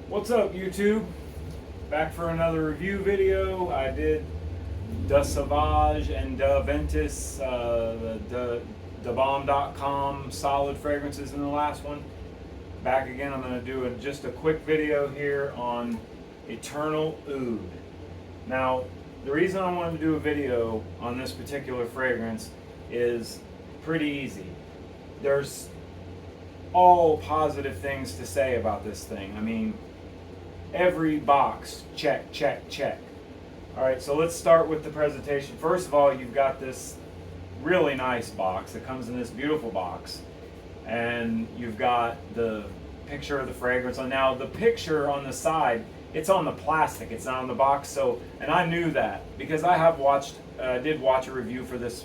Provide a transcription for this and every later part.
What's up, YouTube? Back for another review video. I did Da Sauvage and Da Ventus, the Bomb.com solid fragrances in the last one. Back again, I'm going to do just a quick video here on Eternal Oud. Now, the reason I wanted to do a video on this particular fragrance is pretty easy. There's all positive things to say about this thing. I mean, every box, check, check, check. All right, so let's start with the presentation. First of all, you've got this really nice box that comes in this beautiful box, and you've got the picture of the fragrance on. Now, the picture on the side, it's on the plastic, it's not on the box. So, and I knew that because I have did watch a review for this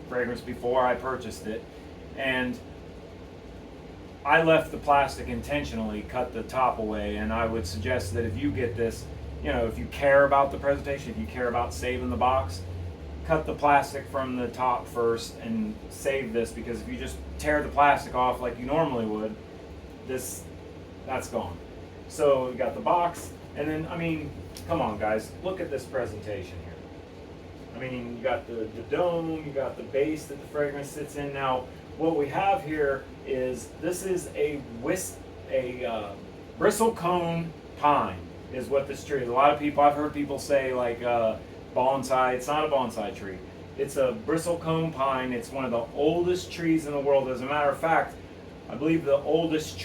fragrance before I purchased it, and I left the plastic intentionally, cut the top away, and I would suggest that if you get this, you know, if you care about the presentation, if you care about saving the box, cut the plastic from the top first and save this, because if you just tear the plastic off like you normally would, that's gone. So you got the box, and then, I mean, come on guys, look at this presentation here. I mean, you got the dome, you got the base that the fragrance sits in. Now, what we have here is, this is a bristlecone pine is what this tree is. A lot of people, I've heard people say like bonsai. It's not a bonsai tree. It's a bristlecone pine. It's one of the oldest trees in the world. As a matter of fact, I believe the oldest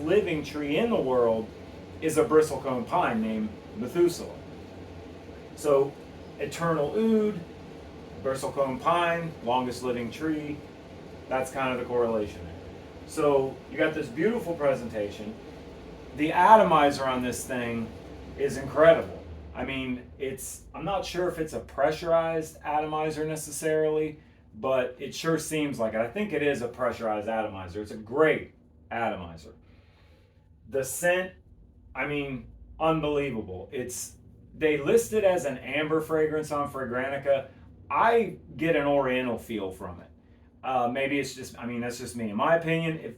living tree in the world is a bristlecone pine named Methuselah. So Eternal Oud, bristlecone pine, longest living tree. That's kind of the correlation there. So you got this beautiful presentation. The atomizer on this thing is incredible. I mean, I'm not sure if it's a pressurized atomizer necessarily, but it sure seems like it. I think it is a pressurized atomizer. It's a great atomizer. The scent, I mean, unbelievable. They list it as an amber fragrance on Fragrantica. I get an oriental feel from it. Maybe it's just, I mean, that's just me. In my opinion,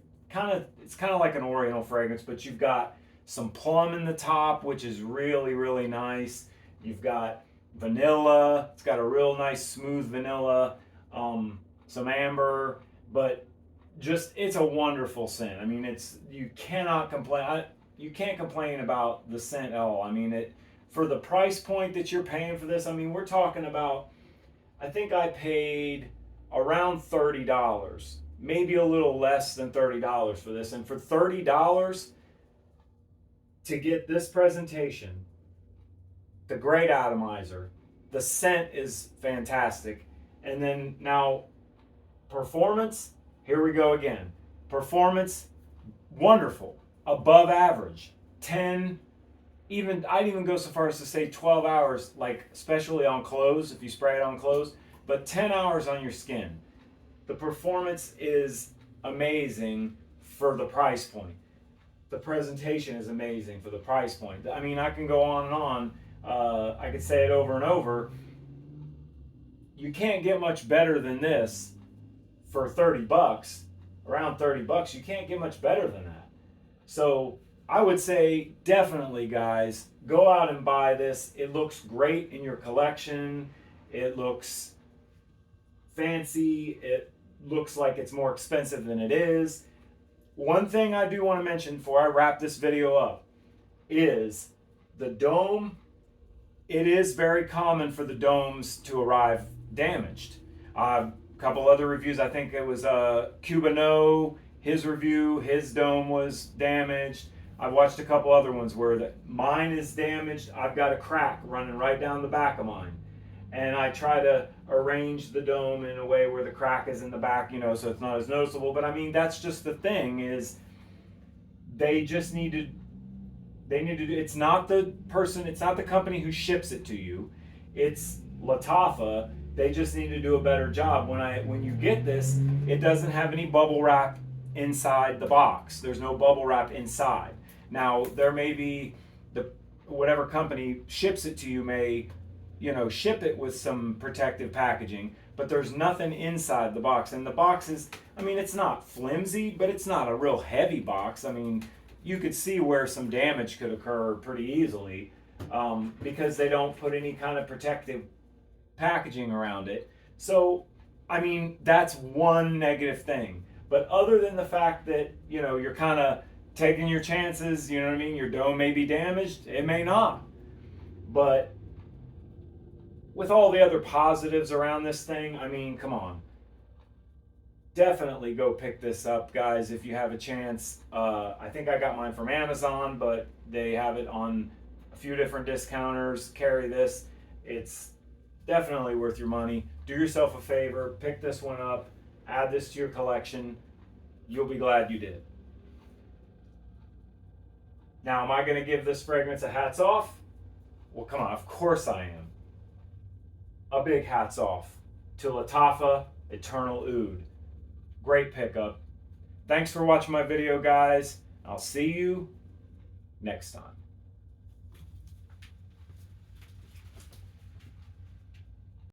it's kind of like an oriental fragrance, but you've got some plum in the top, which is really, really nice. You've got vanilla. It's got a real nice smooth vanilla, some amber, but just, it's a wonderful scent. I mean, you cannot complain. You can't complain about the scent at all. I mean, for the price point that you're paying for this, I mean, we're talking about, I think I paid around $30, maybe a little less than $30 for this. And for $30 to get this presentation, the great atomizer, the scent is fantastic. And then now performance, here we go again. Performance, wonderful, above average, 10, I'd even go so far as to say 12 hours, like especially on clothes, if you spray it on clothes, but 10 hours on your skin. The performance is amazing for the price point. The presentation is amazing for the price point. I mean, I can go on and on. I could say it over and over. You can't get much better than this for 30 bucks. Around 30 bucks, you can't get much better than that. So I would say definitely, guys, go out and buy this. It looks great in your collection. It looks fancy. It looks like it's more expensive than it is. One thing I do want to mention before I wrap this video up is the dome. It is very common for the domes to arrive damaged. A couple other reviews, I think it was Cubano, his review, his dome was damaged. I've watched a couple other ones where mine is damaged. I've got a crack running right down the back of mine. And I try to arrange the dome in a way where the crack is in the back, you know, so it's not as noticeable. But I mean, that's just the thing, is they need to do, it's not the company who ships it to you. It's Lattafa. They just need to do a better job. When you get this, it doesn't have any bubble wrap inside the box. There's no bubble wrap inside. Now, there may be whatever company ships it to you may, you know, ship it with some protective packaging, but there's nothing inside the box. And the box is, I mean, it's not flimsy, but it's not a real heavy box. I mean, you could see where some damage could occur pretty easily, because they don't put any kind of protective packaging around it. So, I mean, that's one negative thing. But other than the fact that, you know, you're kind of taking your chances, you know what I mean? Your dough may be damaged, it may not. But with all the other positives around this thing, I mean, come on. Definitely go pick this up, guys, if you have a chance. I think I got mine from Amazon, but they have it on a few different discounters. Carry this. It's definitely worth your money. Do yourself a favor, pick this one up, add this to your collection. You'll be glad you did. Now, am I going to give this fragrance a hats off? Well, come on, of course I am. A big hats off to Lattafa Eternal Oud. Great pickup. Thanks for watching my video, guys. I'll see you next time.